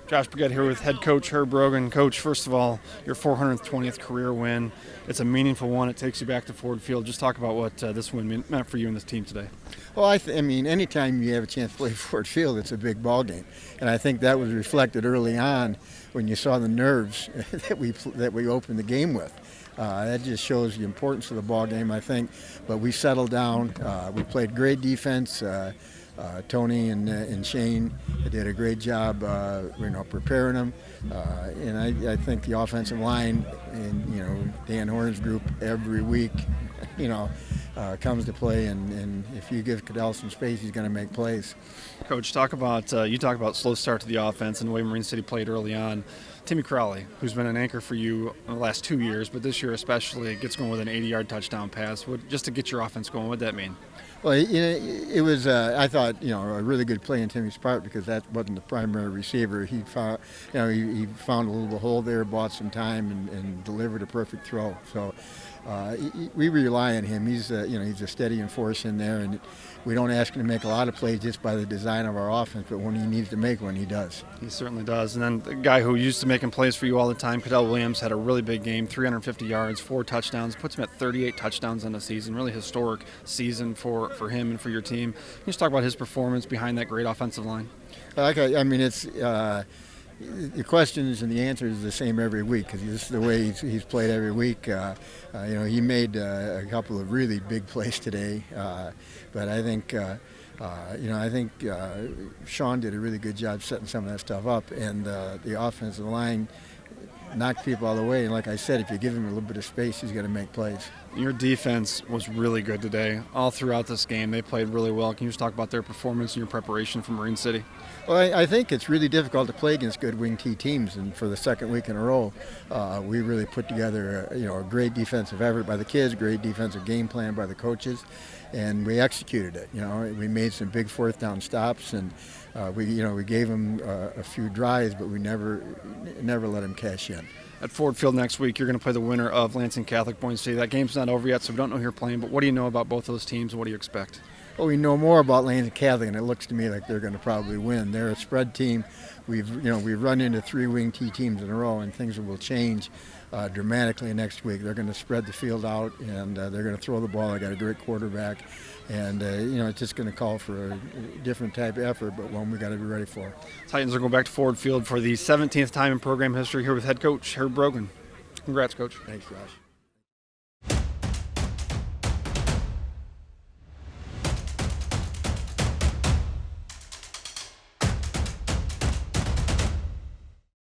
Josh Brigette here with head coach Herb Brogan. Coach, first of all, your 420th career win. It's a meaningful one. It takes you back to Ford Field. Just talk about what this win meant for you and this team today. Well, I mean, anytime you have a chance to play Ford Field, it's a big ball game, and I think that was reflected early on when you saw the nerves that we opened the game with. That just shows the importance of the ball game, I think. But we settled down. We played great defense. Tony and Shane did a great job, preparing them. And I think the offensive line and Dan Horn's group every week, comes to play. And if you give Caddell some space, he's going to make plays. Coach, talk about slow start to the offense and the way Marine City played early on. Timmy Crowley, who's been an anchor for you in the last 2 years, but this year especially, gets going with an 80-yard touchdown pass. Just to get your offense going, what did that mean? Well, it was, I thought, a really good play in Timmy's part because that wasn't the primary receiver. He found, he found a little hole there, bought some time, and delivered a perfect throw. So we rely on him. He's a steady force in there, and we don't ask him to make a lot of plays just by the design of our offense, but when he needs to make one, he does. He certainly does. And then the guy who used to making plays for you all the time, Caddell Williams, had a really big game, 350 yards, 4 touchdowns, puts him at 38 touchdowns on the season. Really historic season for him and for your team. Can you just talk about his performance behind that great offensive line? It's the questions and the answers is the same every week because this is the way he's played every week. He made a couple of really big plays today, but I think Sean did a really good job setting some of that stuff up, and the offensive line knocked people out of the way. And like I said, if you give him a little bit of space, he's going to make plays. Your defense was really good today. All throughout this game, they played really well. Can you just talk about their performance and your preparation for Marine City? Well, I think it's really difficult to play against good wing T teams, and for the second week in a row, we really put together a great defensive effort by the kids, great defensive game plan by the coaches, and we executed it. We made some big fourth down stops, and we gave them a few drives, but we never let them cash in. At Ford Field next week, you're going to play the winner of Lansing Catholic Boyne City. That game's not over yet, so we don't know who you're playing, but what do you know about both those teams, and what do you expect? Well, we know more about Lansing Catholic, and it looks to me like they're going to probably win. They're a spread team. We've run into 3 wing T teams in a row, and things will change dramatically next week. They're going to spread the field out, and they're going to throw the ball. They got a great quarterback, and it's just going to call for a different type of effort, but one we got to be ready for. Titans are going back to Ford Field for the 17th time in program history here with head coach Herb Brogan. Congrats, Coach. Thanks, Josh.